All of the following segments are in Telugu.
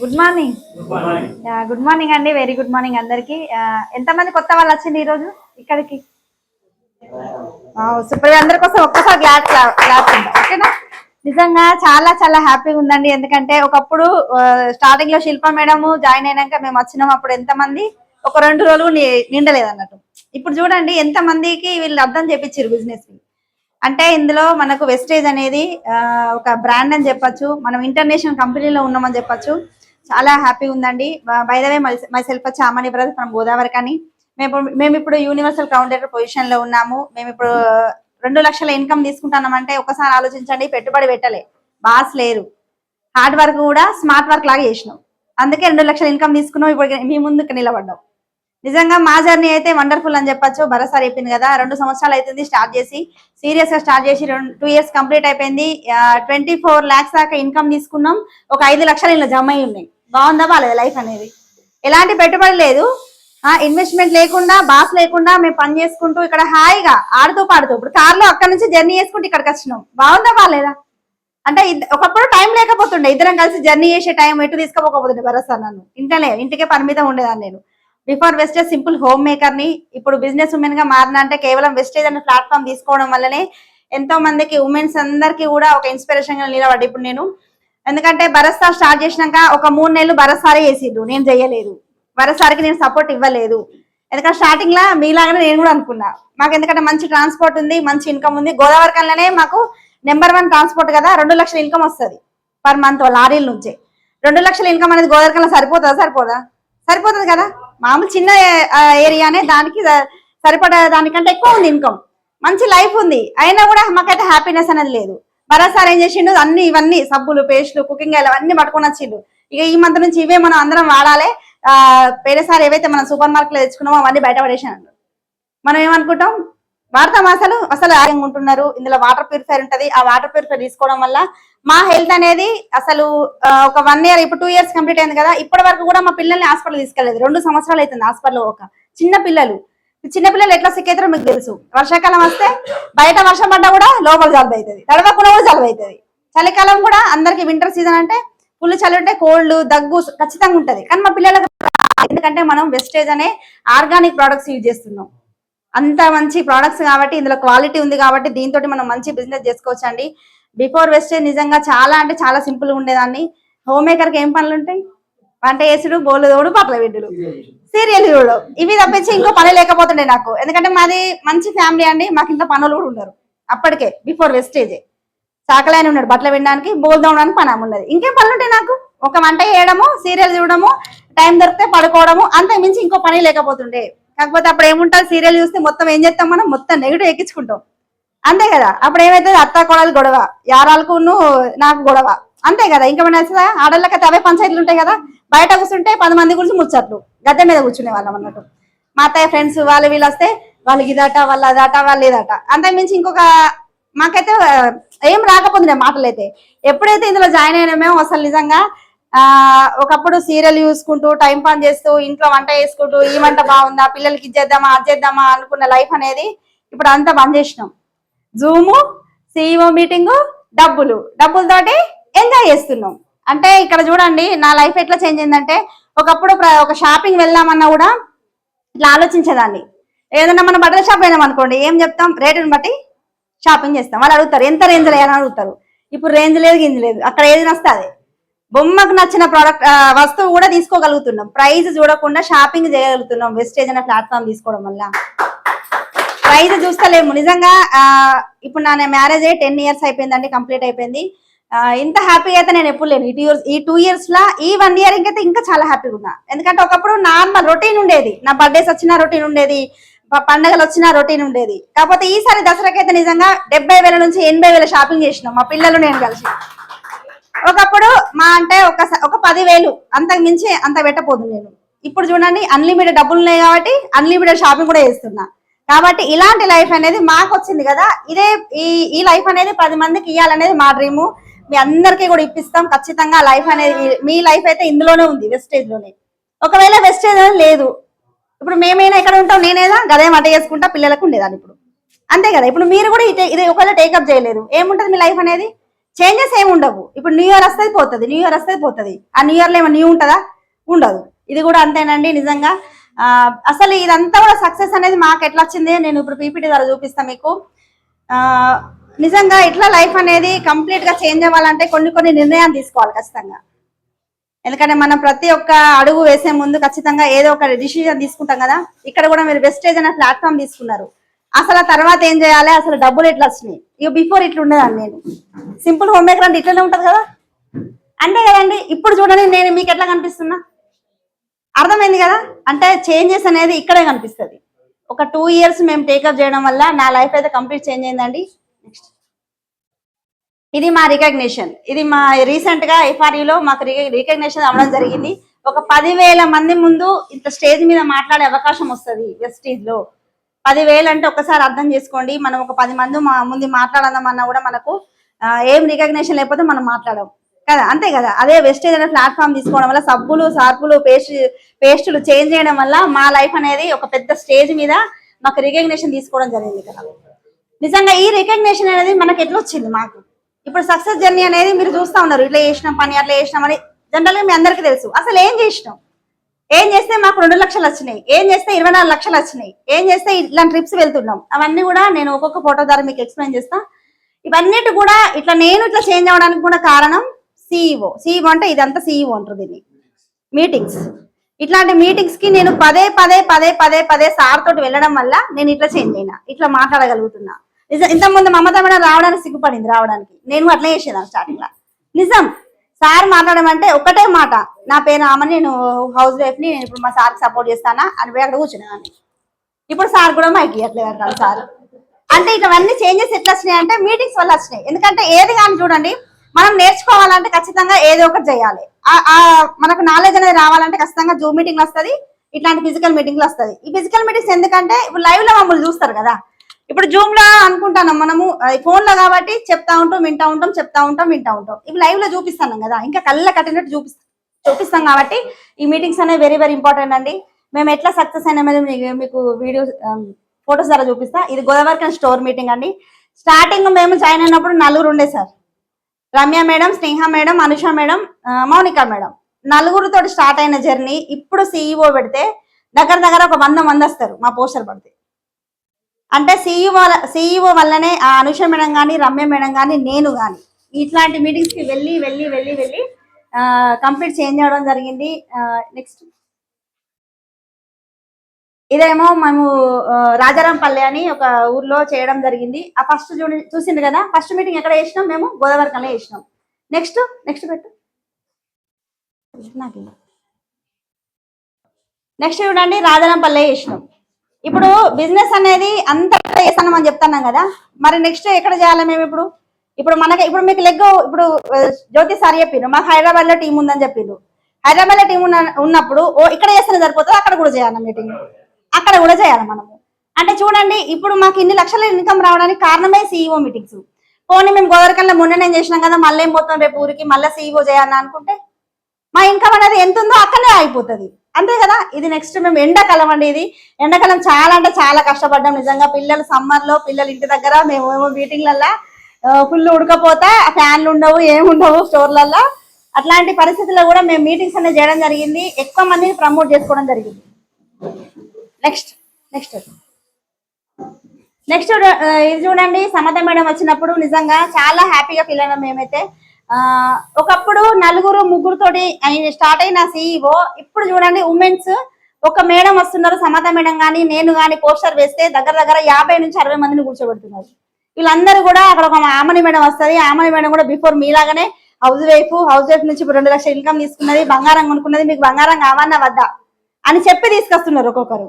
Good morning. గుడ్ మార్నింగ్ అండి. వెరీ గుడ్ మార్నింగ్ అందరికి. ఎంతమంది కొత్త వాళ్ళు వచ్చింది ఈరోజు ఇక్కడికి? సూపర్. అందరి కోసం ఒక్కసారి క్లాస్ ఓకేనా? నిజంగా చాలా చాలా హ్యాపీగా ఉందండి. ఎందుకంటే ఒకప్పుడు స్టార్టింగ్ లో శిల్ప మేడం జాయిన్ అయినాక మేము వచ్చినాం. అప్పుడు ఎంతమంది ఒక 2 రోజులు నిండలేదు అన్నట్టు. ఇప్పుడు చూడండి ఎంత మందికి వీళ్ళు అర్థం చేపించారు బిజినెస్. అంటే ఇందులో మనకు వెస్టేజ్ అనేది ఒక బ్రాండ్ అని చెప్పొచ్చు. మనం ఇంటర్నేషనల్ కంపెనీలో ఉన్నామని చెప్పొచ్చు. చాలా హ్యాపీగా ఉందండి. By the way my self వచ్చి అమని బ్రదర్స్ ఫ్రమ్ గోదావరి. కానీ మేము ఇప్పుడు యూనివర్సల్ కౌంటర్ పొజిషన్ లో ఉన్నాము. మేము ఇప్పుడు 2 లక్షల ఇన్కమ్ తీసుకుంటున్నామంటే ఒకసారి ఆలోచించండి. పెట్టుబడి పెట్టలే, బాస్ లేరు, హార్డ్ వర్క్ కూడా స్మార్ట్ వర్క్ లాగా చేసినాం. అందుకే 2 లక్షల ఇన్కమ్ తీసుకున్నాం. ఇప్పుడు మీ ముందుకు నిలబడ్డాం. నిజంగా మా జర్నీ అయితే వండర్ఫుల్ అని చెప్పొచ్చు. భరోసా అయిపోయింది కదా. 2 సంవత్సరాలు అవుతుంది స్టార్ట్ చేసి, సీరియస్ గా స్టార్ట్ చేసి 2 ఇయర్స్ కంప్లీట్ అయిపోయింది. 24 lakhs దాకా ఇన్కమ్ తీసుకున్నాం. ఒక 5 లక్షలు ఇలా జమ అయి ఉన్నాయి. బాగుందా బాగాలేదు లైఫ్ అనేది? ఎలాంటి పెట్టుబడి లేదు, ఇన్వెస్ట్మెంట్ లేకుండా, బాస్ లేకుండా మేము పని చేసుకుంటూ ఇక్కడ హాయిగా ఆడుతూ పాడుతూ ఇప్పుడు కార్లో అక్కడ నుంచి జర్నీ చేసుకుంటూ ఇక్కడికి వచ్చినాం. బాగుందా బాగాలేదా? అంటే ఒకప్పుడు టైం లేకపోతుండే, ఇద్దరం కలిసి జర్నీ చేసే టైం ఎటు తీసుకోకపోతుండే. భరోసా నన్ను ఇంటికే పరిమితం ఉండేదాన్ని నేను. Before Vestige simple home maker ని. ఇప్పుడు బిజినెస్ ఉమెన్ గా మారిన అంటే కేవలం వెస్టేజ్ అనే ప్లాట్ఫామ్ తీసుకోవడం వల్లనే ఎంతో మందికి ఉమెన్స్ అందరికి కూడా ఒక ఇన్స్పిరేషన్ గా నిలబడి ఇప్పుడు నేను. ఎందుకంటే భరోసా స్టార్ట్ చేసినాక ఒక 3 నెలలు భరోసారే చేసిండు, నేను చెయ్యలేదు. భరోసారికి నేను సపోర్ట్ ఇవ్వలేదు. ఎందుకంటే స్టార్టింగ్ లా మీలాగానే నేను కూడా అనుకున్నా. మాకు ఎందుకంటే మంచి ట్రాన్స్పోర్ట్ ఉంది, మంచి ఇన్కమ్ ఉంది. గోదావరి కల్లానే మాకు నెంబర్ 1 ట్రాన్స్పోర్ట్ కదా. 2 లక్షల ఇన్కమ్ వస్తుంది పర్ మంత్ లారీల నుంచే. 2 లక్షల ఇన్కమ్ అనేది గోదావరి కల్లా సరిపోతుందా? సరిపోతుంది కదా. మామూలు చిన్న ఏరియానే, దానికి సరిపడా దానికంటే ఎక్కువ ఉంది ఇన్కమ్. మంచి లైఫ్ ఉంది. అయినా కూడా మాకైతే హ్యాపీనెస్ అనేది లేదు. భరోసారి ఏం చేసిండు, ఇవన్నీ సబ్బులు, పేస్టులు, కుకింగ్ ఆయిల్ అవన్నీ పట్టుకొని వచ్చిండు. ఇక ఈ మంత్ నుంచి ఇవే మనం అందరం వాడాలి. పేరేసారి ఏవైతే మనం సూపర్ మార్కెట్ లో తెచ్చుకున్నామో అవన్నీ బయట పడేసాను. మనం ఏమనుకుంటాం, వాడతాం అసలు ఆరోగ్యంగా ఉంటున్నారు. ఇందులో వాటర్ ప్యూరిఫైర్ ఉంటది. ఆ వాటర్ ప్యూరిఫైర్ తీసుకోవడం వల్ల మా హెల్త్ అనేది అసలు ఒక 1 year, ఇప్పుడు 2 years కంప్లీట్ అయింది కదా. ఇప్పటి వరకు కూడా మా పిల్లల్ని హాస్పిటల్ తీసుకెళ్లేదు. 2 సంవత్సరాలు అవుతుంది హాస్పిటల్. ఒక చిన్నపిల్లలు ఎట్లా సిక్ అవుతారో మీకు తెలుసు. వర్షాకాలం వస్తే బయట వర్షం పడ్డా కూడా లోపల జలుబు అవుతుంది, తడవకుండా కూడా జలుబు అవుతుంది. చలికాలం కూడా అందరికి వింటర్ సీజన్ అంటే ఫుల్ చలి ఉంటే కోల్డ్, దగ్గు ఖచ్చితంగా ఉంటది. కానీ మా పిల్లలకు ఎందుకంటే మనం వెస్టేజ్ అనే ఆర్గానిక్ ప్రొడక్ట్స్ యూజ్ చేస్తున్నాం. అంత మంచి ప్రొడక్ట్స్ కాబట్టి, ఇందులో క్వాలిటీ ఉంది కాబట్టి దీంతో మనం మంచి బిజినెస్ చేసుకోవచ్చు అండి. బిఫోర్ వెస్టేజ్ నిజంగా చాలా అంటే చాలా సింపుల్ గా ఉండేదాన్ని. హోమ్ మేకర్ కి ఏం పనులు ఉంటాయి? వంట చేసుడు, బోళ్ళు తోడు, పక్కల బిడ్డలు, సీరియల్ చూడడం, ఇవి తప్పించి ఇంకో పని లేకపోతుండే నాకు. ఎందుకంటే మాది మంచి ఫ్యామిలీ అండి. మాకు ఇంత పనులు కూడా ఉండరు అప్పటికే. బిఫోర్ వెస్టేజే సాకలైన ఉన్నాడు, బట్టలు వినడానికి, బోల్ తోమడానికి పని ఉన్నది. ఇంకేం పనులు ఉంటాయి నాకు? ఒక వంట చేయడము, సీరియల్ చూడడము, టైం దొరికితే పడుకోవడము, అంతే మించి ఇంకో పని లేకపోతుండే. కాకపోతే అప్పుడు ఏముంటుంది, సీరియల్ చూస్తే మొత్తం ఏం చేస్తాం మనం, మొత్తం నెగిటివ్ ఎక్కించుకుంటాం. అంతే కదా. అప్పుడు ఏమైతుంది, అత్త కోడలు గొడవ, యారాలకు నాకు గొడవ, అంతే కదా. ఇంకా మన ఆడళ్ళకైతే అవే పంచాయతీలు ఉంటాయి కదా. బయట కూర్చుంటే 10 మంది గురించి ముచ్చట్లు, గద్దె మీద కూర్చునే వాళ్ళం అన్నట్టు. మా అత్తయ్య ఫ్రెండ్స్ వాళ్ళు వీళ్ళు వస్తే వాళ్ళకి ఇదట, వాళ్ళ అదట, వాళ్ళు ఇదట, అంతే మించి ఇంకొక మాకైతే ఏం రాకపోతుండే మాటలు అయితే. ఎప్పుడైతే ఇందులో జాయిన్ అయినామో అసలు నిజంగా ఒకప్పుడు సీరియల్ చూసుకుంటూ, టైం పాస్ చేస్తూ, ఇంట్లో వంట చేసుకుంటూ, ఈ వంట బాగుందా, పిల్లలకి ఇచ్చేద్దామా, అచ్చేద్దామా అనుకున్న లైఫ్ అనేది ఇప్పుడు అంతా బంద్ చేసినాం. జూము, సిఇఓ మీటింగు, డబ్బులతోటి ఎంజాయ్ చేస్తున్నాం. అంటే ఇక్కడ చూడండి నా లైఫ్ ఎట్లా చేంజ్ అయిందంటే, ఒకప్పుడు ఒక షాపింగ్ వెళ్దామన్నా కూడా ఇట్లా ఆలోచించేదాన్ని. ఏదన్నా మన బట్టల షాప్ అయినాం అనుకోండి, ఏం చెప్తాం, రేటుని బట్టి షాపింగ్ చేస్తాం. వాళ్ళు అడుగుతారు ఎంత రేంజ్ లేదని అడుగుతారు. ఇప్పుడు రేంజ్ లేదు, గింజ్ లేదు, అక్కడ ఏది నస్తే అదే. బొమ్మకు నచ్చిన ప్రోడక్ట్ వస్తువు కూడా తీసుకోగలుగుతున్నాం. ప్రైస్ చూడకుండా షాపింగ్ చేయగలుగుతున్నాం వెస్టేజ్ అనే ప్లాట్ఫామ్ తీసుకోవడం వల్ల. ప్రైజ్ చూస్తలేము నిజంగా. ఇప్పుడు నా మ్యారేజ్ అయ్యి 10 years అయిపోయిందండి, కంప్లీట్ అయిపోయింది. ఇంత హ్యాపీగా అయితే నేను ఎప్పుడు లేను. ఈ 2 years లా, ఈ 1 year ఇంకైతే ఇంకా చాలా హ్యాపీగా ఉన్నా. ఎందుకంటే ఒకప్పుడు నార్మల్ రొటీన్ ఉండేది. నా బర్త్డేస్ వచ్చినా రొటీన్ ఉండేది, పండుగలు వచ్చినా రొటీన్ ఉండేది. కాకపోతే ఈసారి దసరాకైతే నిజంగా 70,000 నుంచి 80,000 షాపింగ్ చేసినాం మా పిల్లలు నేను కలిసి. ఒకప్పుడు మా అంటే ఒక 10,000, అంతకు మించి అంత పెట్టపోదు నేను. ఇప్పుడు చూడండి అన్లిమిటెడ్ డబ్బులు ఉన్నాయి కాబట్టి అన్లిమిటెడ్ షాపింగ్ కూడా చేస్తున్నా. కాబట్టి ఇలాంటి లైఫ్ అనేది మాకు వచ్చింది కదా. ఈ లైఫ్ అనేది 10 మందికి ఇవ్వాలనేది మా డ్రీము. మీ అందరికీ కూడా ఇప్పిస్తాం ఖచ్చితంగా. లైఫ్ అనేది మీ లైఫ్ అయితే ఇందులోనే ఉంది, వెస్టేజ్ లోనే. ఒకవేళ వెస్టేజ్ అనేది లేదు, ఇప్పుడు మేమైనా ఎక్కడ ఉంటాం, నేనేదా గదే వంట చేసుకుంటా, పిల్లలకు ఉండేదాన్ని ఇప్పుడు, అంతే కదా. ఇప్పుడు మీరు కూడా ఇది ఒకవేళ టేకప్ చేయలేదు, ఏముంటది మీ లైఫ్ అనేది? చేంజెస్ ఏమి ఉండవు. ఇప్పుడు న్యూ ఇయర్ వస్తుంది పోతుంది, న్యూ ఇయర్ వస్తుంది పోతుంది. ఆ న్యూ ఇయర్లో ఏమో న్యూ ఉంటుందా? ఉండదు. ఇది కూడా అంతేనండి నిజంగా. అసలు ఇదంతా కూడా సక్సెస్ అనేది మాకు ఎట్లా వచ్చింది నేను ఇప్పుడు పీపీటీ ద్వారా చూపిస్తాను మీకు. నిజంగా ఇట్లా లైఫ్ అనేది కంప్లీట్ గా చేంజ్ అవ్వాలంటే కొన్ని నిర్ణయాలు తీసుకోవాలి ఖచ్చితంగా. ఎందుకంటే మనం ప్రతి ఒక్క అడుగు వేసే ముందు ఖచ్చితంగా ఏదో ఒక డిసిజన్ తీసుకుంటాం కదా. ఇక్కడ కూడా మీరు వెస్టేజ్ అనే ప్లాట్ఫామ్ తీసుకున్నారు. అసలు తర్వాత ఏం చేయాలి, అసలు డబ్బులు ఎట్లా వచ్చినాయి, ఇక బిఫోర్ ఇట్లా ఉండేదాన్ని నేను. సింపుల్ హోమ్ మేకర్ అంటే ఇట్లనే ఉంటది కదా, అంతే కదండి. ఇప్పుడు చూడండి నేను మీకు ఎట్లా కనిపిస్తున్నా, అర్థమైంది కదా. అంటే చేంజెస్ అనేది ఇక్కడే కనిపిస్తుంది. ఒక 2 years మేము టేకప్ చేయడం వల్ల నా లైఫ్ అయితే కంప్లీట్ చేంజ్ అయిందండి. నెక్స్ట్ ఇది మా రికగ్నిషన్. ఇది మా రీసెంట్ గా ఎఫ్ఆర్ఈలో మాకు రికగ్నిషన్ అవ్వడం జరిగింది. ఒక 10,000 మంది ముందు ఇంత స్టేజ్ మీద మాట్లాడే అవకాశం వస్తుంది వెస్టీజ్ లో. 10,000 అంటే ఒకసారి అర్థం చేసుకోండి. మనం ఒక 10 మంది ముందు మాట్లాడదామన్నా కూడా మనకు ఏం రికగ్నిషన్ లేకపోతే మనం మాట్లాడడం కదా, అంతే కదా. అదే వెస్టేజ్ అనే ప్లాట్ఫామ్ తీసుకోవడం వల్ల సబ్బులు సార్పులు పేస్టులు చేంజ్ చేయడం వల్ల మా లైఫ్ అనేది ఒక పెద్ద స్టేజ్ మీద మాకు రికగ్నిషన్ తీసుకోవడం జరిగింది కదా. నిజంగా ఈ రికగ్నిషన్ అనేది మనకి ఎట్లా వచ్చింది మాకు. ఇప్పుడు సక్సెస్ జర్నీ అనేది మీరు చూస్తూ ఉన్నారు. ఇట్లా చేసినాం పని, అట్లా చేసినాం అని జనరల్గా మీ అందరికీ తెలుసు. అసలు ఏం చేసినాం, ఏం చేస్తే మాకు 2 లక్షలు వచ్చినాయి, ఏం చేస్తే 24 లక్షలు వచ్చినాయి, ఏం చేస్తే ఇట్లాంటి ట్రిప్స్ వెళ్తున్నాం, అవన్నీ కూడా నేను ఒక్కొక్క ఫోటో ద్వారా మీకు ఎక్స్ప్లెయిన్ చేస్తా. ఇవన్నిటి కూడా ఇట్లా నేను ఇట్లా చేంజ్ అవ్వడానికి కూడా కారణం సిఇఓ. సిఇఓ అంటే ఇదంతా సిఇఓ అంటారు దీన్ని. మీటింగ్స్, ఇట్లాంటి మీటింగ్స్ కి నేను పదే పదే సార్ తోటి వెళ్ళడం వల్ల నేను ఇట్లా చేంజ్ అయినా, ఇట్లా మాట్లాడగలుగుతున్నా. నిజం. ఇంతకుముందు మమత మేడం రావడానికి సిగ్గుపడింది, రావడానికి నేను అట్లా చేసేదాన్ని స్టార్టింగ్ లా. నిజం. సార్ మాట్లాడమంటే ఒకటే మాట, నా పేరు ఆమని, నేను హౌస్ వైఫ్ ని, నేను ఇప్పుడు మా సార్కి సపోర్ట్ చేస్తానా అని పోయి అక్కడ కూర్చునేదాన్ని. ఇప్పుడు సార్ కూడా మైక్ ఇవ్వట్లేదు అంటారు సార్. అంటే ఇవన్నీ చేంజెస్ ఎట్లా వచ్చినాయి అంటే మీటింగ్స్ వల్ల వచ్చినాయి. ఎందుకంటే ఏది కానీ చూడండి, మనం నేర్చుకోవాలంటే ఖచ్చితంగా ఏదో ఒకటి చేయాలి. మనకు నాలెడ్జ్ అనేది రావాలంటే ఖచ్చితంగా జూమ్ మీటింగ్ వస్తుంది, ఇట్లాంటి ఫిజికల్ మీటింగ్లు వస్తుంది. ఈ ఫిజికల్ మీటింగ్స్ ఎందుకంటే ఇప్పుడు లైవ్ లో మమ్మల్ని చూస్తారు కదా. ఇప్పుడు జూమ్ లో అనుకుంటాను మనము ఫోన్ లో కాబట్టి చెప్తా ఉంటాం, వింటా ఉంటాం, చెప్తా ఉంటాం, వింటా ఉంటాం. ఇప్పుడు లైవ్ లో చూపిస్తాను కదా, ఇంకా కళ్ళ కట్టినట్టు చూపిస్తాం కాబట్టి ఈ మీటింగ్స్ అనేవి వెరీ ఇంపార్టెంట్ అండి. మేము ఎట్లా సక్సెస్ అయినా మీకు వీడియో ఫోటోస్ ద్వారా చూపిస్తా. ఇది గోదావరి స్టోర్ మీటింగ్ అండి. స్టార్టింగ్ మేము జాయిన్ అయినప్పుడు 4 ఉండే sir. Ramya madam, Sneha madam, Anusha madam, Mounika madam, 4 start అయిన జర్నీ. ఇప్పుడు సిఇఓ పెడితే దగ్గర ఒక 100 మంది వస్తారు మా పోస్టర్ పడితే. అంటే సిఇఓ వల్లనే ఆ అనుష మేడం కానీ, రమ్య మేడం కానీ, నేను కానీ ఇట్లాంటి మీటింగ్స్ కి వెళ్ళి కంప్లీట్ చేంజ్ అవ్వడం జరిగింది. నెక్స్ట్ ఇదేమో మేము రాజారాంపల్లి అని ఒక ఊర్లో చేయడం జరిగింది. ఆ ఫస్ట్ చూసింది కదా, ఫస్ట్ మీటింగ్ ఎక్కడ చేసినాం మేము, గోదావరికల్లో చేసినాం. నెక్స్ట్ పెట్టు. నెక్స్ట్ చూడండి, రాజారాంపల్లి చేసినాం. ఇప్పుడు బిజినెస్ అనేది అంత చేస్తాను అని చెప్తున్నాం కదా, మరి నెక్స్ట్ ఎక్కడ చేయాలి మేము? ఇప్పుడు మీకు ఇప్పుడు జ్యోతి సార్ చెప్పిండ్రు మాకు హైదరాబాద్ లో టీం ఉందని చెప్పిండ్రు. హైదరాబాద్ లో టీం ఉన్నప్పుడు ఇక్కడ చేస్తేనే సరిపోతుంది, అక్కడ కూడా చేయాలి మీటింగ్, అక్కడ కూడా చేయాలి మనము. అంటే చూడండి, ఇప్పుడు మాకు ఇన్ని లక్షల ఇన్కమ్ రావడానికి కారణమే సిఇఓ మీటింగ్స్. పోనీ మేము గోదావరికల్లో మొన్న చేసినాం కదా, మళ్ళీ ఏం పోతాం రేపు ఊరికి, మళ్ళీ సిఇఓ చేయాలని అనుకుంటే మా ఇన్కమ్ అనేది ఎంత ఉందో అక్కడనే అయిపోతుంది, అంతే కదా. ఇది నెక్స్ట్ మేము ఎండాకాలం అండి. ఇది ఎండాకాలం చాలా అంటే చాలా కష్టపడ్డాం నిజంగా. పిల్లలు సమ్మర్ లో పిల్లలు ఇంటి దగ్గర, మేమేమో మీటింగ్లల్లో ఫుల్ ఉడకపోతే ఫ్యాన్లు ఉండవు, ఏముండవు స్టోర్లలో. అట్లాంటి పరిస్థితుల్లో కూడా మేము మీటింగ్స్ అనేది చేయడం జరిగింది. ఎక్కువ మందిని ప్రమోట్ చేసుకోవడం జరిగింది. నెక్స్ట్ ఇది చూడండి, సమత మేడం వచ్చినప్పుడు నిజంగా చాలా హ్యాపీగా ఫీల్ అయినాం మేమైతే. ఒకప్పుడు 4 తోటి స్టార్ట్ అయిన సిఇఓ ఇప్పుడు చూడండి ఉమెన్స్ ఒక మేడం వస్తున్నారు, సమత మేడం కానీ నేను కానీ పోస్టర్ వేస్తే దగ్గర 50 నుంచి 60 మందిని కూర్చోబెడుతున్నారు. వీళ్ళందరూ కూడా అక్కడ ఒక ఆమని మేడం వస్తుంది. ఆమని మేడం కూడా బిఫోర్ మీలాగానే హౌస్ వైఫ్ నుంచి 2 లక్షల ఇన్కమ్ తీసుకున్నది, బంగారం కొనుక్కున్నది, మీకు బంగారం కావన్నా వద్దా అని చెప్పి తీసుకొస్తున్నారు ఒక్కొక్కరు.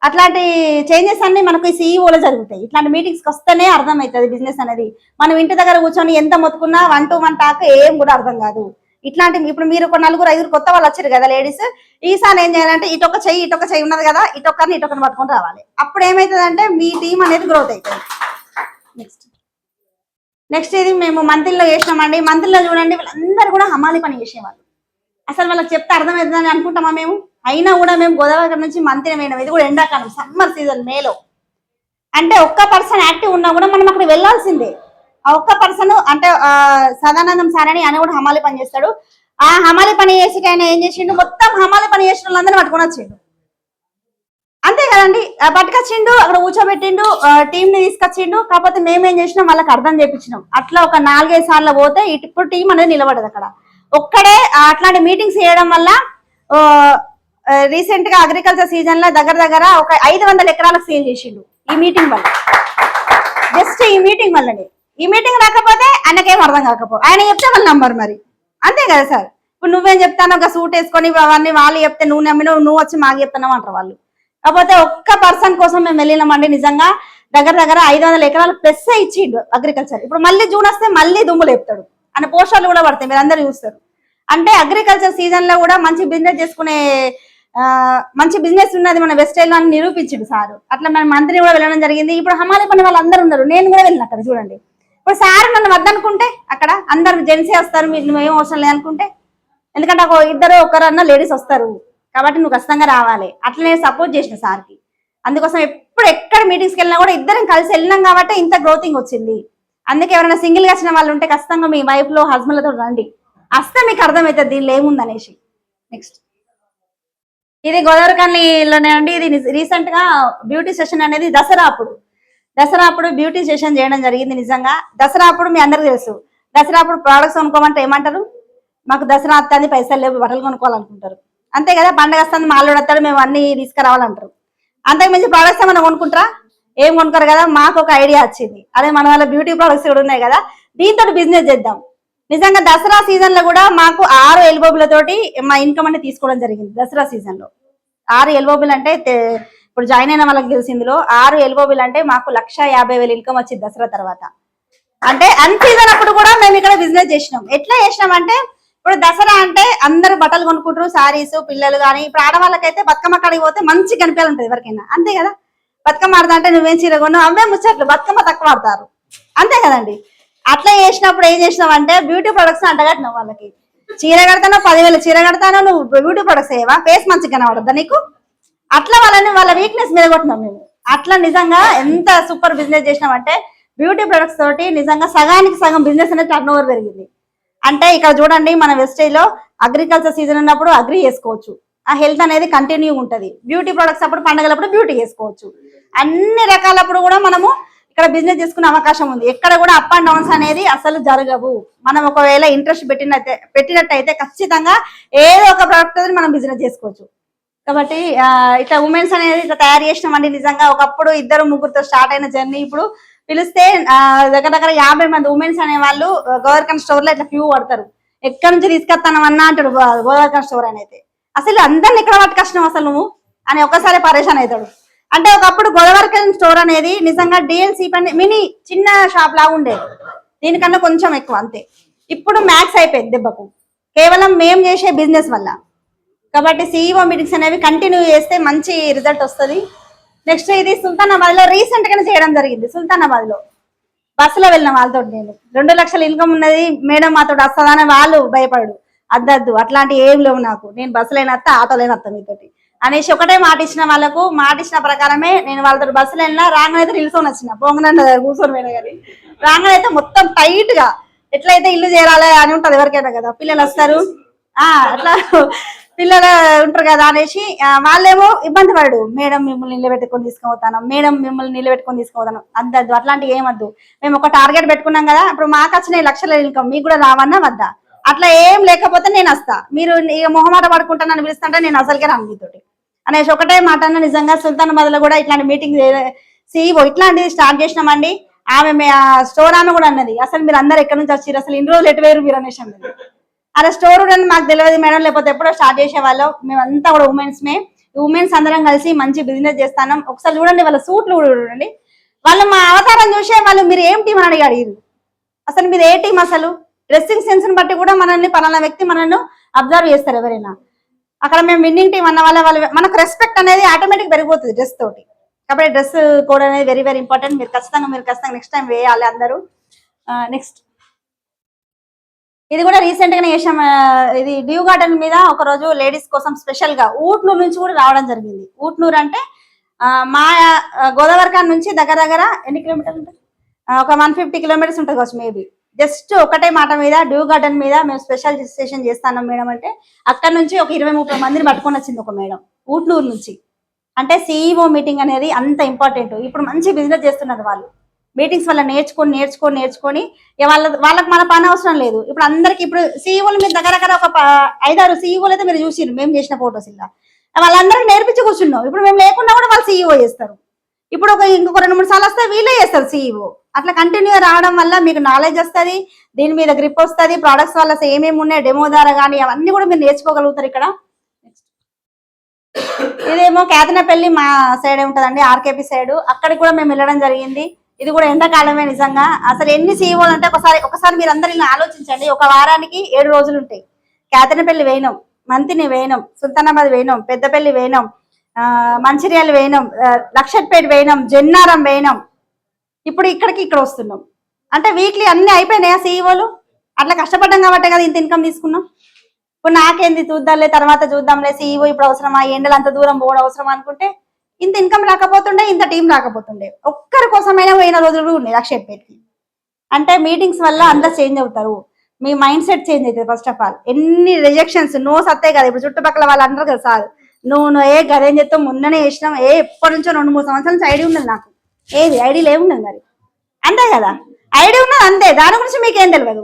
అట్లాంటి చేంజెస్ అన్ని మనకు ఈ సిఇఓలో జరుగుతాయి. ఇట్లాంటి మీటింగ్స్కి వస్తేనే అర్థమవుతుంది బిజినెస్ అనేది. మనం ఇంటి దగ్గర కూర్చొని ఎంత మొత్తుకున్నా 1 to 1 టాక్ ఏం కూడా అర్థం కాదు. ఇట్లాంటి ఇప్పుడు మీరు ఒక 4-5 కొత్త వాళ్ళు వచ్చారు కదా లేడీస్, ఈసారి ఏం చేయాలంటే ఇటొక చెయ్యి ఉన్నది కదా, ఇటొకరిని పట్టుకొని రావాలి. అప్పుడు ఏమవుతుందంటే మీ టీం అనేది గ్రోత్ అవుతుంది. నెక్స్ట్ ఇది మేము మంత్రిలో చేసినామండి. మంత్రిలో చూడండి వీళ్ళందరూ కూడా హమాలి పని చేసేవాళ్ళు. అసలు వాళ్ళకి చెప్తే అర్థమవుతుందని అనుకుంటామా మేము? అయినా కూడా మేము గోదావరి నుంచి మంత్రి అయినాం. ఇది కూడా ఎండాకాలం, సమ్మర్ సీజన్ మేలో. అంటే ఒక్క పర్సన్ యాక్టివ్ ఉన్నా కూడా మనం అక్కడ వెళ్ళాల్సిందే. ఆ ఒక్క పర్సన్ అంటే సదానందం సార్ అని ఆయన కూడా హమాలి పని చేస్తాడు. ఆ హమాలి పని చేసి ఆయన ఏం చేసిండు, మొత్తం హమాలి పని చేసిన వాళ్ళందరినీ పట్టుకొని వచ్చిండు. అంతే కదండి, పట్టుకొచ్చిండు, అక్కడ కూర్చోబెట్టిండు, టీం ని తీసుకొచ్చిండు. కాకపోతే మేమేం చేసినాం, వాళ్ళకి అర్థం చేపించినాం. అట్లా ఒక 4-5 సార్లు పోతే ఇప్పుడు టీం అనేది నిలబడదు అక్కడ. ఒక్కడే అట్లాంటి మీటింగ్స్ చేయడం వల్ల రీసెంట్ గా అగ్రికల్చర్ సీజన్ లో దగ్గర ఒక 500 ఎకరాలకు సేల్ చేసిండు ఈ మీటింగ్ వల్ల. జస్ట్ ఈ మీటింగ్ వల్లనే. ఈ మీటింగ్ రాకపోతే ఆయనకేం అర్థం కాకపోతే ఆయన చెప్తే వాళ్ళు నమ్మరు మరి. అంతే కదా సార్, ఇప్పుడు నువ్వేం చెప్తాను ఒక సూట్ వేసుకొని అవన్నీ వాళ్ళు చెప్తే నువ్వు నమ్మినావు, నువ్వు వచ్చి మాకు చెప్తున్నావు అంటారు వాళ్ళు. కాకపోతే ఒక్క పర్సన్ కోసం మేము వెళ్ళినామండి. నిజంగా దగ్గర 500 ఎకరాలు ప్లస్ ఇచ్చిండు అగ్రికల్చర్. ఇప్పుడు మళ్ళీ జూన్ వస్తే మళ్ళీ దుమ్ములు చెప్తాడు, ఆయన పోస్టర్లు కూడా పడతాయి, మీరు అందరూ చూస్తారు. అంటే అగ్రికల్చర్ సీజన్ లో కూడా మంచి బిజినెస్ చేసుకునే మంచి బిజినెస్ ఉన్నది మన వెస్టైల్ అని నిరూపించిండు సార్. అట్లా మన మంత్రి కూడా వెళ్ళడం జరిగింది. ఇప్పుడు హమాలి పని వాళ్ళందరూ ఉన్నారు, నేను కూడా వెళ్ళిన అక్కడ చూడండి. ఇప్పుడు సార్ నన్ను వద్దనుకుంటే అక్కడ అందరు జెంట్సే వస్తారు, మీకు నువ్వేం అవసరం లేదనుకుంటే, ఎందుకంటే ఒక ఇద్దరు ఒకరన్నా లేడీస్ వస్తారు కాబట్టి నువ్వు ఖచ్చితంగా రావాలి. అట్లా నేను సపోర్ట్ చేసిన సార్కి. అందుకోసం ఎప్పుడు ఎక్కడ మీటింగ్స్కి వెళ్ళినా కూడా ఇద్దరం కలిసి వెళ్ళినాం కాబట్టి ఇంత గ్రోతింగ్ వచ్చింది. అందుకే ఎవరైనా సింగిల్గా వచ్చిన వాళ్ళు ఉంటే ఖచ్చితంగా మీ వైఫ్లో హస్బెండ్లతో రండి, వస్తే మీకు అర్థమవుతుంది దీనిలో ఏముందనేసి. నెక్స్ట్ ఇది గోదావరిఖనిలోనే అండి. ఇది రీసెంట్ గా బ్యూటీ సెషన్ అనేది దసరా అప్పుడు బ్యూటీ సెషన్ చేయడం జరిగింది. నిజంగా దసరా అప్పుడు మీ అందరికి తెలుసు, దసరా అప్పుడు ప్రోడక్ట్స్ కొనుక్కోమంటే ఏమంటారు, మాకు దసరా వస్తుంది పైసలు లేవు బట్టలు కొనుక్కోవాలనుకుంటారు. అంతే కదా, పండగ వస్తుంది మాల్లో వస్తాడు మేము అన్ని తీసుకురావాలంటారు. అంతకు మించి ప్రోడక్ట్స్ ఏమైనా కొనుక్కుంటారా, ఏం కొనుక్కోరు కదా. మాకు ఒక ఐడియా వచ్చింది, అదే మన వాళ్ళ బ్యూటీ ప్రోడక్ట్స్ కూడా ఉన్నాయి కదా, దీంతో బిజినెస్ చేద్దాం. నిజంగా దసరా సీజన్ లో కూడా మాకు 6 ఎల్బోబులతోటి మా ఇన్కమ్ అనేది తీసుకోవడం జరిగింది. దసరా సీజన్ లో 6 ఎల్బోబులు అంటే ఇప్పుడు జాయిన్ అయిన వాళ్ళకి తెలిసి ఇందులో 6 ఎల్బోబులు అంటే మాకు 1,50,000 ఇన్కమ్ వచ్చింది దసరా తర్వాత. అంటే అన్ సీజన్ అప్పుడు కూడా మేము ఇక్కడ బిజినెస్ చేసినాం. ఎట్లా చేసినాం అంటే, ఇప్పుడు దసరా అంటే అందరు బట్టలు కొనుక్కుంటారు, శారీస్, పిల్లలు కానీ. ఇప్పుడు ఆడవాళ్ళకైతే బతుకమ్మ కాడికి పోతే మంచి కనిపించాలి ఉంటుంది ఎవరికైనా, అంతే కదా. బతుకమ్మ ఆడతా అంటే నువ్వేం చీర కొన్నావు, అవే ముచ్చట్లు, బతుకమ్మ తక్కువ ఆడతారు, అంతే కదండి. అట్లా చేసినప్పుడు ఏం చేసినావు అంటే బ్యూటీ ప్రొడక్ట్స్ అంటగట్టినావు వాళ్ళకి. చీర కడతానో 10,000 చీర కడతానో, నువ్వు బ్యూటీ ప్రొడక్ట్స్ ఏవా, ఫేస్ మంచిగా కనబడద్దా నీకు, అట్లా వాళ్ళ వీక్నెస్ మీద కొట్టినాం మేము. అట్లా నిజంగా ఎంత సూపర్ బిజినెస్ చేసినామంటే బ్యూటీ ప్రొడక్ట్స్ తోటి నిజంగా సగానికి సగం బిజినెస్ అనేది టర్న్ ఓవర్ పెరిగింది. అంటే ఇక్కడ చూడండి, మన వెస్టేజ్ లో అగ్రికల్చర్ సీజన్ ఉన్నప్పుడు అగ్రి చేసుకోవచ్చు, ఆ హెల్త్ అనేది కంటిన్యూ ఉంటుంది. బ్యూటీ ప్రొడక్ట్స్ అప్పుడు పండుగలప్పుడు బ్యూటీ చేసుకోవచ్చు. అన్ని రకాలప్పుడు కూడా మనము ఇక్కడ బిజినెస్ చేసుకునే అవకాశం ఉంది. ఎక్కడ కూడా అప్ అండ్ డౌన్స్ అనేది అసలు జరగవు. మనం ఒకవేళ ఇంట్రెస్ట్ పెట్టినట్టయితే ఖచ్చితంగా ఏదో ఒక ప్రోడక్ట్ మనం బిజినెస్ చేసుకోవచ్చు. కాబట్టి ఇట్లా ఉమెన్స్ అనేది ఇట్లా తయారు చేసినామండి. నిజంగా ఒకప్పుడు 2-3తో స్టార్ట్ అయిన జర్నీ ఇప్పుడు పిలిస్తే దగ్గర 50 మంది ఉమెన్స్ అనే వాళ్ళు గోవర్కన్ స్టోర్ లో ఇట్లా క్యూ పడతారు. ఎక్కడి నుంచి తీసుకొస్తానమన్నా అంటాడు గోవర్కన్ స్టోర్ అని. అయితే అసలు అందరిని ఎక్కడ పట్టుకొచ్చినావు అసలు నువ్వు అని ఒక్కసారి పరేషాన్ అవుతాడు. అంటే ఒకప్పుడు గోదావరిఖని స్టోర్ అనేది నిజంగా డిఎల్సీ పని మినీ చిన్న షాప్ లాగా ఉండేది, దీనికన్నా కొంచెం ఎక్కువ అంతే. ఇప్పుడు మ్యాక్స్ అయిపోయింది దెబ్బకు, కేవలం మేము చేసే బిజినెస్ వల్ల. కాబట్టి సిఇఓ మీటింగ్స్ అనేవి కంటిన్యూ చేస్తే మంచి రిజల్ట్ వస్తుంది. నెక్స్ట్ ఇది సుల్తానాబాద్ లో రీసెంట్ గానే చేయడం జరిగింది. సుల్తానాబాద్ లో బస్సులో వెళ్ళిన వాళ్ళతో నేను 2 లక్షల ఇన్కమ్ ఉన్నది మేడం మాతో వస్తుందని వాళ్ళు భయపడు, అద్దద్దు అట్లాంటి ఏం లేవు నాకు, నేను బస్సులైన వస్తా ఆటోలైన వస్తా మీతోటి అనేసి ఒకటే మాట ఇచ్చిన వాళ్ళకు. మాట ఇచ్చిన ప్రకారమే నేను వాళ్ళతో బస్సులో వెళ్ళినా. రాగానైతే నిల్చొని వచ్చిన, పొంగనన్న కూర్చొని పోయినా కానీ రాగానైతే మొత్తం టైట్ గా ఎట్లయితే ఇల్లు చేరాలి అని ఉంటది ఎవరికైనా కదా, పిల్లలు వస్తారు అట్లా పిల్లలు ఉంటారు కదా అనేసి వాళ్ళేమో ఇబ్బంది పడు, మేడం మిమ్మల్ని నిలబెట్టుకొని తీసుకుపోతాను, మేడం మిమ్మల్ని నిలబెట్టుకొని తీసుకుపోతాను, అద్దద్దు అట్లాంటివి ఏమద్దు. మేము ఒక టార్గెట్ పెట్టుకున్నాం కదా, ఇప్పుడు మాకు వచ్చిన లక్షల ఇన్కమ్ మీకు కూడా రావన్నా వద్దా, అట్లా ఏం లేకపోతే నేను వస్తా, మీరు ఇక మొహమాట పడుకుంటా నన్ను పిలుస్తుంటే నేను అసలుకే రాను మీతోటి అనేసి ఒకటే మాట అన్న. నిజంగా సుల్తానాబాద్ లో కూడా ఇట్లాంటి మీటింగ్ సిఇఓ ఇట్లాంటిది స్టార్ట్ చేసినామండి. ఆమె స్టోర్ ఆమె కూడా అన్నది, అసలు మీరు అందరు ఎక్కడి నుంచి వచ్చారు, అసలు ఇన్ని రోజులు ఎటు వేరు మీరు అనేసి అన్నది. అలా స్టోర్ అని మాకు తెలియదు మేడం, లేకపోతే ఎప్పుడో స్టార్ట్ చేసేవాళ్ళం. మేమంతా కూడా ఉమెన్స్ అందరం కలిసి మంచి బిజినెస్ చేస్తాం. ఒకసారి చూడండి వాళ్ళ సూట్లు కూడా చూడండి, వాళ్ళు మా అవతారం చూసే వాళ్ళు మీరు ఏం టీం అని అడిగారు, అసలు మీరు ఏ టీం, అసలు డ్రెస్సింగ్ సెన్స్ ని బట్టి కూడా మనల్ని పలానా వ్యక్తి మనల్ని అబ్జర్వ్ చేస్తారు ఎవరైనా. అక్కడ మేము విన్నింగ్ టీం అన్న వాళ్ళు మనకు రెస్పెక్ట్ అనేది ఆటోమేటిక్ పెరిగిపోతుంది డ్రెస్ తోటి. కాబట్టి డ్రెస్ కోడ్ అనేది వెరీ వెరీ ఇంపార్టెంట్. మీరు ఖచ్చితంగా నెక్స్ట్ టైం వేయాలి అందరూ. నెక్స్ట్ ఇది కూడా రీసెంట్ గానే చేసాం. ఇది డ్యూ గార్డెన్ మీద ఒక రోజు లేడీస్ కోసం స్పెషల్ గా ఊట్నూరు నుంచి కూడా రావడం జరిగింది. ఊట్నూరు అంటే మా గోదావరిఖాన్ నుంచి దగ్గర ఎన్ని కిలోమీటర్లు ఉంటుంది, ఒక 150 కిలోమీటర్స్ ఉంటుంది కావచ్చు మేబీ. జస్ట్ ఒకటే మాట మీద డ్యూ గార్డెన్ మీద మేము స్పెషల్ రిజిస్ట్రేషన్ చేస్తాను మేడం అంటే అక్కడ నుంచి ఒక 20-30 మందిని పట్టుకొని వచ్చింది ఒక మేడం ఊట్లూరు నుంచి. అంటే సిఇఓ మీటింగ్ అనేది అంత ఇంపార్టెంట్. ఇప్పుడు మంచి బిజినెస్ చేస్తున్నారు వాళ్ళు. మీటింగ్స్ వల్ల నేర్చుకొని వాళ్ళకి మన పని అవసరం లేదు. ఇప్పుడు అందరికి ఇప్పుడు సీఈఓలు మీరు దగ్గర ఒక 5-6 సీఈఓలు అయితే మీరు చూసిరు మేము చేసిన ఫోటోస్ ఇలా వాళ్ళందరికీ నేర్పించి కూర్చున్నాం. ఇప్పుడు మేము లేకున్నా కూడా వాళ్ళు సీఈఓ చేస్తారు. ఇప్పుడు ఇంకొక 2-3 సార్లు వస్తే వీళ్ళే చేస్తారు సీఈఓ. అట్లా కంటిన్యూగా రావడం వల్ల మీకు నాలెడ్జ్ వస్తుంది, దీని మీద గ్రిప్ వస్తుంది, ప్రొడక్ట్స్ వల్ల ఏమేమి ఉన్నాయి డెమో ద్వారా కానీ అవన్నీ కూడా మీరు నేర్చుకోగలుగుతారు ఇక్కడ. ఇదేమో కేతనపల్లి మా సైడ్ ఉంటుందండి, ఆర్కేపీ సైడ్. అక్కడికి కూడా మేము వెళ్ళడం జరిగింది. ఇది కూడా ఎండాకాలమే నిజంగా. అసలు ఎన్ని సీఈఓలు అంటే ఒకసారి మీరు అందరు ఇలా ఆలోచించండి. ఒక వారానికి 7 రోజులు ఉంటాయి. కేతనపల్లి వేయనం, మంతిని వేయనం, సుల్తానాబాద్ వేయనం, పెద్దపల్లి వేయనం, మంచిర్యాల వేయనం, లక్షట్పేట వేయనం, జన్నారం వేయనం. ఇప్పుడు ఇక్కడ వస్తున్నాం అంటే వీక్లీ అన్ని అయిపోయినాయా సీఈఓలు? అట్లా కష్టపడ్డాం కాబట్టి కదా ఇంత ఇన్కమ్ తీసుకున్నాం. ఇప్పుడు నాకేంది చూద్దాంలే తర్వాత చూద్దాంలే, సీఈఓ ఇప్పుడు అవసరమా, ఎండలు అంత దూరం పోవడం అవసరమా అనుకుంటే ఇంత ఇన్కమ్ రాకపోతుండే, ఇంత టీం రాకపోతుండే. ఒక్కరి కోసమైనా పోయిన రోజులు ఉన్నాయి లక్షట్పేటకి. అంటే మీటింగ్స్ వల్ల అందరు చేంజ్ అవుతారు, మీ మైండ్ సెట్ చేంజ్ అవుతుంది. ఫస్ట్ ఆఫ్ ఆల్ ఎన్ని రిజెక్షన్స్ నోస్ వస్తాయి కదా. ఇప్పుడు చుట్టుపక్కల వాళ్ళు అంటారు కదా సార్ నువ్వు ఏ గదేం చెప్తావు మొన్ననే చేసినాం, ఎప్పటి నుంచో 2-3 సంవత్సరాల నుంచి ఐడియా ఉన్నది నాకు. ఏది ఐడియా ఏమున్నది మరి? అంతే కదా, ఐడియా ఉన్నది అంతే. దాని గురించి మీకేం తెలియదు.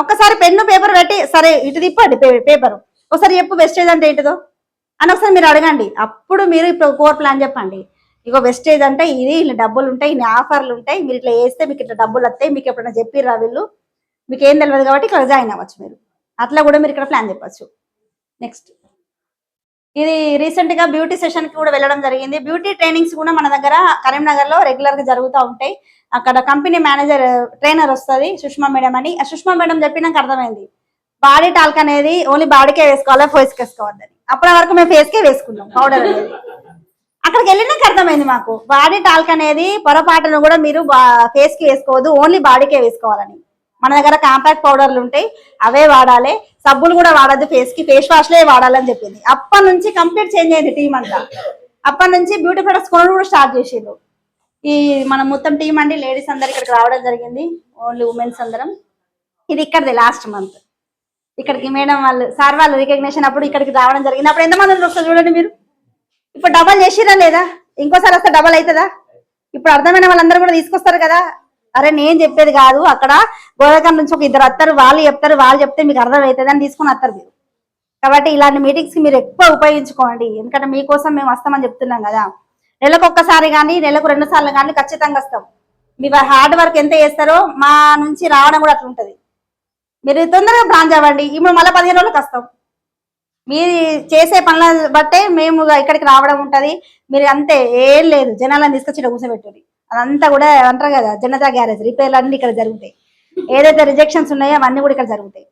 ఒక్కసారి పెన్ను పేపర్ పెట్టి సరే ఇటు తిప్పండి పేపర్, ఒకసారి చెప్పు వెస్టేజ్ అంటే ఏంటిదో అని ఒకసారి మీరు అడగండి. అప్పుడు మీరు ఇప్పుడు కోర్ ప్లాన్ చెప్పండి. ఇగో వెస్టేజ్ అంటే ఇది, ఇలా డబ్బులు ఉంటాయి, ఇన్ని ఆఫర్లు ఉంటాయి, మీరు ఇట్లా వేస్తే మీకు ఇట్లా డబ్బులు వస్తాయి, మీకు ఎప్పుడైనా చెప్పిర్రా వీళ్ళు, మీకు ఏం తెలియదు కాబట్టి ఇక్కడ జాయిన్ అవ్వచ్చు మీరు. అట్లా కూడా మీరు ఇక్కడ ప్లాన్ చెప్పచ్చు. నెక్స్ట్ ఇది రీసెంట్ గా బ్యూటీ సెషన్ కి కూడా వెళ్ళడం జరిగింది. బ్యూటీ ట్రైనింగ్స్ కూడా మన దగ్గర కరీంనగర్ లో రెగ్యులర్ గా జరుగుతూ ఉంటాయి. అక్కడ కంపెనీ మేనేజర్ ట్రైనర్ వస్తుంది సుష్మా మేడం అని. ఆ సుష్మా మేడం చెప్పినాక అర్థమైంది బాడీ టాల్క్ అనేది ఓన్లీ బాడీకే వేసుకోవాలి, ఫేస్కి వేసుకోవద్దని. అప్పటి వరకు మేము ఫేస్కే వేసుకున్నాం పౌడర్ అనేది. అక్కడికి వెళ్ళినాక అర్థమైంది మాకు బాడీ టాల్క్ అనేది పొరపాటును కూడా మీరు ఫేస్కి వేసుకోవద్దు, ఓన్లీ బాడీకే వేసుకోవాలని. మన దగ్గర కాంపాక్ట్ పౌడర్లు ఉంటాయి, అవే వాడాలి, సబ్బులు కూడా వాడద్దు, ఫేస్కి ఫేస్ వాష్లే వాడాలని చెప్పింది. అప్పటి నుంచి కంప్లీట్ చేంజ్ అయింది టీం అంతా. అప్పటి నుంచి బ్యూటీ ప్రొడక్ట్స్ కొనడం కూడా స్టార్ట్ చేసిండ్రు. ఈ మనం మొత్తం టీం అండి లేడీస్ అందరు ఇక్కడికి రావడం జరిగింది, ఓన్లీ ఉమెన్స్ అందరం. ఇది ఇక్కడది లాస్ట్ మంత్. ఇక్కడికి మేడం వాళ్ళు సార్ వాళ్ళు రికగ్నేషన్ అప్పుడు ఇక్కడికి రావడం జరిగింది. అప్పుడు ఎంతమంది వస్తారు చూడండి మీరు. ఇప్పుడు డబల్ చేసిరా లేదా? ఇంకోసారి వస్తే డబల్ అవుతుందా? ఇప్పుడు అర్థమైన వాళ్ళందరూ కూడా తీసుకొస్తారు కదా. అరే నేను చెప్పేది కాదు, అక్కడ గోదాకం నుంచి ఒక 2 వస్తారు, వాళ్ళు చెప్తారు, వాళ్ళు చెప్తే మీకు అర్థం అవుతుంది అని తీసుకుని వస్తారు మీరు. కాబట్టి ఇలాంటి మీటింగ్స్కి మీరు ఎక్కువ ఉపయోగించుకోండి. ఎందుకంటే మీకోసం మేము వస్తామని చెప్తున్నాం కదా. నెలకు ఒక్కసారి కానీ నెలకు 2 సార్లు కానీ ఖచ్చితంగా వస్తాం. మీ హార్డ్ వర్క్ ఎంత చేస్తారో మా నుంచి రావడం కూడా అట్లా ఉంటుంది. మీరు తొందరగా బ్రాంచ్ అవ్వండి. ఇప్పుడు మళ్ళీ 15 రోజులకు వస్తాం. మీరు చేసే పనుల బట్టే మేము ఇక్కడికి రావడం ఉంటుంది. మీరు అంతే ఏం లేదు, జనాలను తీసుకొచ్చి ఇక్కడ కూర్చోబెట్టారు. అదంతా కూడా అంటారు కదా జనతా గ్యారేజ్ రిపేర్లు అన్ని ఇక్కడ జరుగుతాయి. ఏదైతే రిజెక్షన్స్ ఉన్నాయో అవన్నీ కూడా ఇక్కడ జరుగుతాయి.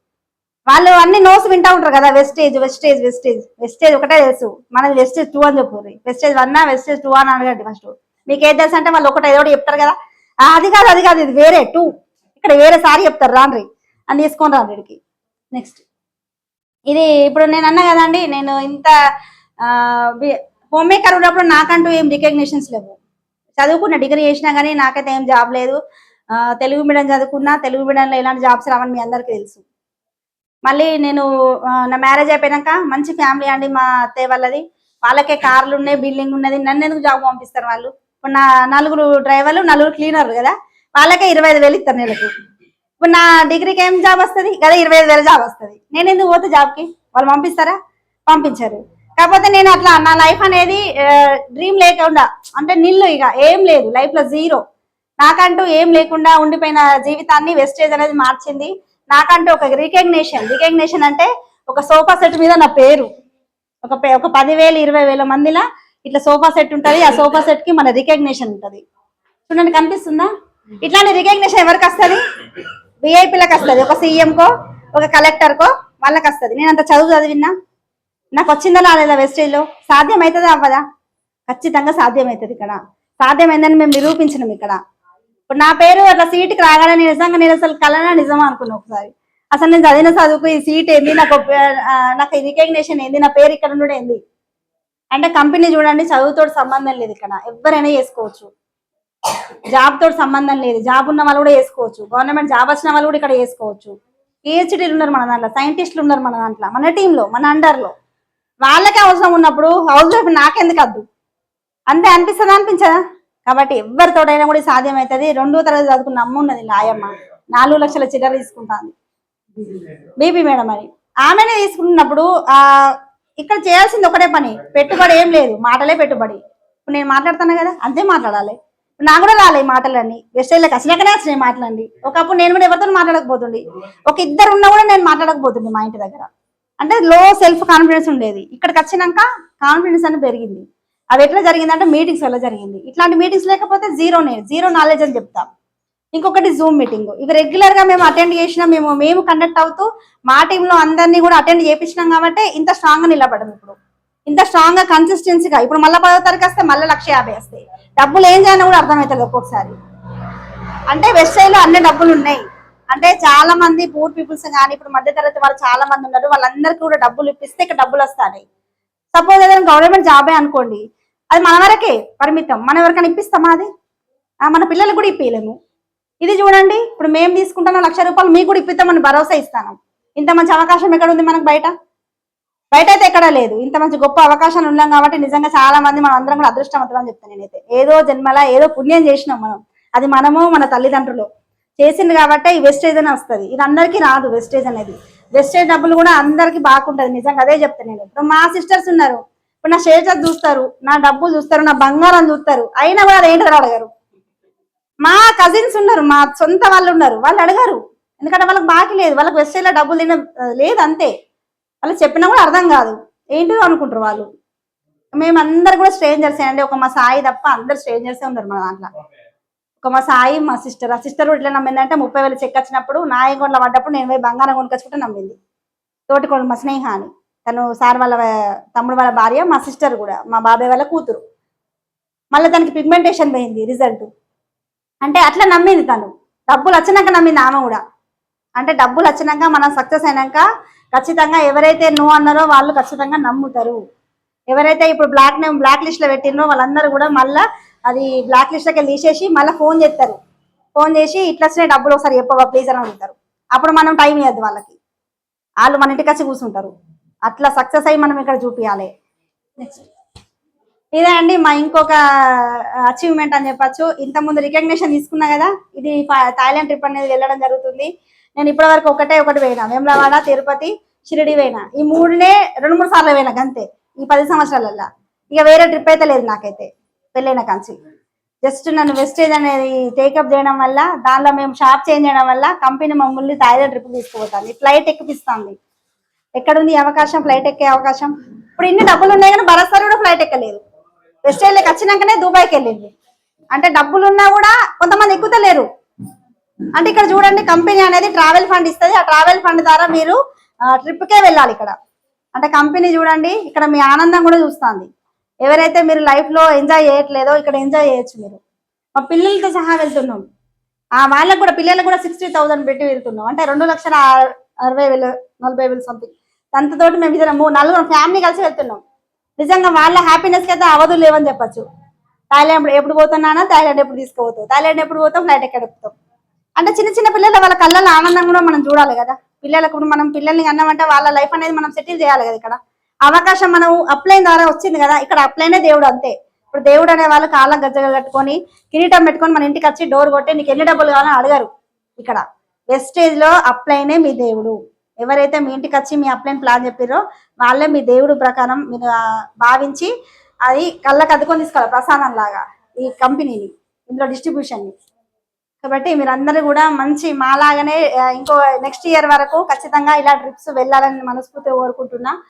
వాళ్ళు అన్ని నోట్స్ వింటా ఉంటారు కదా, వెస్టేజ్ వెస్టేజ్ వెస్టేజ్ వెస్టేజ్ ఒకటే తెలుసు, మనది వెస్టేజ్ 2 అని చెప్పు. వెస్టేజ్ 1 వెస్టేజ్ 2 అని అడగండి ఫస్ట్. మీకు ఏది తెలుసు అంటే వాళ్ళు ఒకటి ఏదో చెప్తారు కదా, అది కాదు ఇది వేరే 2, ఇక్కడ వేరే సారి చెప్తారు రాండ్రి అని తీసుకొని రాండికి. నెక్స్ట్ ఇది ఇప్పుడు నేను అన్నా కదండి, నేను ఇంత హోమ్ మేకర్ ఉన్నప్పుడు నాకంటూ ఏం రికగ్నిషన్స్ లేవు. చదువుకున్న డిగ్రీ చేసినా కానీ నాకైతే ఏం జాబ్ లేదు. తెలుగు మీడియం చదువుకున్నా, తెలుగు మీడియంలో ఎలాంటి జాబ్స్ రావని మీ అందరికీ తెలుసు. మళ్ళీ నేను నా మ్యారేజ్ అయిపోయాక మంచి ఫ్యామిలీ అండి మా అత్తయ్య వాళ్ళది, వాళ్ళకే కార్లు ఉన్నాయి, బిల్డింగ్ ఉన్నది. నన్ను ఎందుకు జాబ్ పంపిస్తారు వాళ్ళు? ఇప్పుడు నా 4 డ్రైవర్లు 4 క్లీనర్లు కదా, వాళ్ళకే 25,000 ఇస్తారు నెలకు. ఇప్పుడు నా డిగ్రీకి ఏం జాబ్ వస్తుంది కదా, 25,000 జాబ్ వస్తుంది. నేను ఎందుకు పోతే జాబ్కి? వాళ్ళు పంపిస్తారా? పంపించారు. కాకపోతే నేను అట్లా నా లైఫ్ అనేది డ్రీమ్ లేకుండా అంటే నిల్లు, ఇక ఏం లేదు లైఫ్లో, జీరో. నాకంటూ ఏం లేకుండా ఉండిపోయిన జీవితాన్ని వెస్టేజ్ అనేది మార్చింది. నాకంటూ ఒక రికగ్నేషన్ అంటే ఒక సోఫా సెట్ మీద నా పేరు, ఒక 10,000 20,000 మందిలా ఇట్లా సోఫా సెట్ ఉంటుంది. ఆ సోఫా సెట్ కి మన రికగ్నేషన్ ఉంటుంది. చూడండి కనిపిస్తుందా? ఇట్లాంటి రికగ్నేషన్ ఎవరికి వస్తుంది? విఐపీలకు వస్తుంది. ఒక సీఎంకో ఒక కలెక్టర్కో వాళ్ళకి వస్తుంది. నేను అంత చదివినా నాకు వచ్చిందా రాలేదా? వెస్టేజ్లో సాధ్యం అవుతుందా అవ్వదా? ఖచ్చితంగా సాధ్యమవుతుంది. ఇక్కడ సాధ్యమైందని మేము నిరూపించినాం. ఇక్కడ ఇప్పుడు నా పేరు అట్లా సీటుకి రాగానే నేను అసలు కలనా నిజమా అనుకున్నా ఒకసారి. అసలు నేను చదివిన చదువుకు ఈ సీట్ ఏంది, నాకు రికగ్నేషన్ ఏంది, నా పేరు ఇక్కడ ఉండడం ఏంది అంటే కంపెనీ చూడండి, చదువుతో సంబంధం లేదు. ఇక్కడ ఎవరైనా చేసుకోవచ్చు. జాబ్ తోటి సంబంధం లేదు, జాబ్ ఉన్న వాళ్ళు కూడా వేసుకోవచ్చు, గవర్నమెంట్ జాబ్ వచ్చిన వాళ్ళు కూడా ఇక్కడ వేసుకోవచ్చు. పిహెచ్డీలు ఉన్నారు మన దాంట్లో, సైంటిస్టులు ఉన్నారు మన దాంట్లో, మన టీంలో, మన అండర్లో. వాళ్ళకే అవసరం ఉన్నప్పుడు హౌస్ వైఫ్ నాకెందుకు వద్దు అంతే అనిపిస్తుందా అనిపించదా? కాబట్టి ఎవరితోటైనా కూడా సాధ్యమవుతుంది. 2వ తరగతి చదువుకున్న అమ్మ ఉన్నది నాయమ్మ, 4 లక్షల చిల్లర తీసుకుంటాను బీపీ మేడం అని. ఆమెనే తీసుకుంటున్నప్పుడు ఇక్కడ చేయాల్సింది ఒకటే పని, పెట్టుబడి ఏం లేదు, మాటలే పెట్టుబడి. ఇప్పుడు నేను మాట్లాడుతున్నా కదా, అంతే మాట్లాడాలి. నాకు కూడా రాలే మాటలన్నీ, వెస్టైన్లోకి వచ్చినాకనే వచ్చినాయి మాటలండి. ఒకప్పుడు నేను కూడా ఎవరితో మాట్లాడకపోతుండే, ఒక ఇద్దరు ఉన్నా కూడా నేను మాట్లాడకపోతుండే మా ఇంటి దగ్గర. అంటే లో సెల్ఫ్ కాన్ఫిడెన్స్ ఉండేది. ఇక్కడికి వచ్చినాక కాన్ఫిడెన్స్ అని పెరిగింది. అది ఎట్లా జరిగిందంటే మీటింగ్స్ వల్ల జరిగింది. ఇట్లాంటి మీటింగ్స్ లేకపోతే జీరో నాలెడ్జ్ అని చెప్తాం. ఇంకొకటి జూమ్ మీటింగ్, ఇవి రెగ్యులర్ గా మేము అటెండ్ చేసినాం, మేము కండక్ట్ అవుతూ మా టీంలో అందరినీ కూడా అటెండ్ చేయించినాం కాబట్టి ఇంత స్ట్రాంగ్ గా నిలబడడం. ఇప్పుడు ఇంత స్ట్రాంగ్ గా కన్సిస్టెన్సీగా ఇప్పుడు మళ్ళీ 10వ తరగతి వస్తే మళ్ళీ 150 వస్తాయి. డబ్బులు ఏం చేయాలో కూడా అర్థమవుతుంది ఒక్కొక్కసారి. అంటే వెస్టైన్లో అన్ని డబ్బులు ఉన్నాయి. అంటే చాలా మంది పూర్ పీపుల్స్ కానీ ఇప్పుడు మధ్యతరగతి వాళ్ళు చాలా మంది ఉన్నారు, వాళ్ళందరికీ కూడా డబ్బులు ఇప్పిస్తే ఇక్కడ డబ్బులు వస్తాయి. సపోజ్ ఏదైనా గవర్నమెంట్ జాబే అనుకోండి, అది మన వరకే పరిమితం, మనం ఎవరికైనా ఇప్పిస్తామా? అది మన పిల్లలకు కూడా ఇప్పియలేము. ఇది చూడండి, ఇప్పుడు మేము తీసుకుంటాను 1,00,000 రూపాయలు, మీకు కూడా ఇప్పిస్తామని భరోసా ఇస్తాను. ఇంత మంచి అవకాశం ఎక్కడ ఉంది మనకు? బయట అయితే ఎక్కడా లేదు. ఇంత మంచి గొప్ప అవకాశాలు ఉన్నాం కాబట్టి నిజంగా చాలా మంది మనం అందరం కూడా అదృష్టవంతులు అని చెప్తాను నేనైతే. ఏదో జన్మలా ఏదో పుణ్యం చేసినాం మనం, అది మనము మన తల్లిదండ్రులు చేసింది కాబట్టి ఈ వెస్టేజ్ అని వస్తుంది. ఇది అందరికీ రాదు వెస్టేజ్ అనేది. వెస్టేజ్ డబ్బులు కూడా అందరికీ బాగుంటుంది, నిజంగా అదే చెప్తాను నేను. ఇప్పుడు మా సిస్టర్స్ ఉన్నారు, ఇప్పుడు నా స్టేటస్ చూస్తారు, నా డబ్బులు చూస్తారు, నా బంగారం చూస్తారు, అయినా కూడా అది ఏంటో అడగారు. మా కజిన్స్ ఉన్నారు, మా సొంత వాళ్ళు ఉన్నారు, వాళ్ళు అడగారు. ఎందుకంటే వాళ్ళకి బాకీ లేదు, వాళ్ళకి వెస్టేజ్లో డబ్బులు తిన లేదు అంతే. వాళ్ళు చెప్పినా కూడా అర్థం కాదు, ఏంటో అనుకుంటారు వాళ్ళు. మేమందరు కూడా స్ట్రేంజర్సే అండి, ఒక మా సాయి తప్ప అందరు స్ట్రేంజర్సే ఉన్నారు మా దాంట్లో. ఒక మా సాయి, మా సిస్టర్. ఆ సిస్టర్ కూడా ఇట్లా నమ్మిందంటే 30,000 చెక్ వచ్చినప్పుడు నా అకౌంట్లో పడ్డప్పుడు నేను పోయి బంగారం కొనుకొచ్చుకుంటే నమ్మింది. తోటికోడు మా స్నేహ అని, తను సార్ వాళ్ళ తమ్ముడు వాళ్ళ భార్య, మా సిస్టర్ కూడా మా బాబాయ్ వాళ్ళ కూతురు. మళ్ళీ తనకి పిగ్మెంటేషన్ పోయింది రిజల్ట్. అంటే అట్లా నమ్మింది తను, డబ్బులు వచ్చినాక నమ్మింది ఆమె కూడా. అంటే డబ్బులు వచ్చినాక మనం సక్సెస్ అయినాక ఖచ్చితంగా ఎవరైతే నో అన్నారో వాళ్ళు ఖచ్చితంగా నమ్ముతారు. ఎవరైతే ఇప్పుడు బ్లాక్ లిస్ట్ లో పెట్టినో వాళ్ళందరూ కూడా మళ్ళీ అది బ్లాక్ లిస్ట్ లోకి తీసేసి మళ్ళీ ఫోన్ చేస్తారు. ఫోన్ చేసి ఇట్లా వచ్చినాయి డబ్బులు ఒకసారి చెప్పవా ప్లీజ్ అని అడుగుతారు. అప్పుడు మనం టైం ఇవ్వద్దు వాళ్ళకి, వాళ్ళు మన ఇంటికి వచ్చి కూర్చుంటారు. అట్లా సక్సెస్ అయ్యి మనం ఇక్కడ చూపించాలి. నెక్స్ట్ ఇదే అండి మా ఇంకొక అచీవ్మెంట్ అని చెప్పచ్చు. ఇంతకుముందు రికగ్నిషన్ తీసుకున్నా కదా, ఇది థాయిలాండ్ ట్రిప్ అనేది వెళ్ళడం జరుగుతుంది. నేను ఇప్పటి వరకు ఒకటి పోయినా, వేములవాడ, తిరుపతి, షిరిడి పోయినా. ఈ 3నే 2-3 సార్లు పోయినా అంతే ఈ 10 సంవత్సరాలలో. ఇక వేరే ట్రిప్ అయితే లేదు నాకైతే పెళ్ళైన కాంచి. జస్ట్ నన్ను వెస్టేజ్ అనేది టేకప్ చేయడం వల్ల, దానిలో మేము షాప్ చేంజ్ చేయడం వల్ల కంపెనీ మమ్మల్ని థాయిలాండ్ ట్రిప్ తీసుకుపోతుంది, ఫ్లైట్ ఎక్కిపిస్తుంది. ఎక్కడుంది అవకాశం ఫ్లైట్ ఎక్కే అవకాశం? ఇప్పుడు ఇన్ని డబ్బులు ఉన్నాయి కానీ భరత్ కూడా ఫ్లైట్ ఎక్కలేదు. వెస్టైన్లోకి వచ్చినాకనే దుబాయ్కి వెళ్ళింది. అంటే డబ్బులు ఉన్నా కూడా కొంతమంది ఎక్కుతలేరు. అంటే ఇక్కడ చూడండి, కంపెనీ అనేది ట్రావెల్ ఫండ్ ఇస్తుంది, ఆ ట్రావెల్ ఫండ్ ద్వారా మీరు ట్రిప్కే వెళ్ళాలి ఇక్కడ. అంటే కంపెనీ చూడండి, ఇక్కడ మీ ఆనందం కూడా చూస్తుంది. ఎవరైతే మీరు లైఫ్లో ఎంజాయ్ చేయట్లేదో ఇక్కడ ఎంజాయ్ చేయొచ్చు మీరు. మా పిల్లలతో సహా వెళ్తున్నాం, వాళ్ళకు కూడా పిల్లలకు కూడా 60,000 పెట్టి వెళ్తున్నాం. అంటే 2,60,000 40,000 సంథింగ్. దాంతోటి మేము ఇద్దరం 4 ఫ్యామిలీ కలిసి వెళ్తున్నాం. నిజంగా వాళ్ళ హ్యాపీనెస్కి అయితే అవధులు లేవని చెప్పచ్చు. థాయిలాండ్ ఎప్పుడు పోతున్నానా, థాయిలాండ్ ఎప్పుడు తీసుకుపోతావు, థాయిలాండ్ ఎప్పుడు పోతాం, ఫ్లైట్ ఎక్కడ ఎక్కుతాం. అంటే చిన్న చిన్న పిల్లలు వాళ్ళ కళ్ళల్లో ఆనందం కూడా మనం చూడాలి కదా. పిల్లలకు మనం పిల్లల్ని అన్నామంటే వాళ్ళ లైఫ్ అనేది మనం సెటిల్ చేయాలి కదా. ఇక్కడ అవకాశం మనం అప్లైన్ ద్వారా వచ్చింది కదా, ఇక్కడ అప్లైనే దేవుడు అంతే. ఇప్పుడు దేవుడు అనే వాళ్ళు కాళ్ళ గజ్జగా కట్టుకొని కిరీటం పెట్టుకొని మన ఇంటికి వచ్చి డోర్ కొట్టి నీకు ఎన్ని డబ్బులు కావాలని అడగరు. ఇక్కడ వెస్టేజ్ లో అప్లైనే మీ దేవుడు. ఎవరైతే మీ ఇంటికి వచ్చి మీ అప్లైన్ ప్లాన్ చెప్పారో వాళ్ళే మీ దేవుడు ప్రకారం మీరు భావించి అది కళ్ళకు అద్దుకొని తీసుకోవాలి ప్రసాదం లాగా ఈ కంపెనీని, ఇందులో డిస్ట్రిబ్యూషన్ ని. కాబట్టి మీరందరూ కూడా మంచి మాలాగానే ఇంకో నెక్స్ట్ ఇయర్ వరకు ఖచ్చితంగా ఇలా ట్రిప్స్ వెళ్ళాలని మనస్ఫూర్తిగా కోరుకుంటున్నా.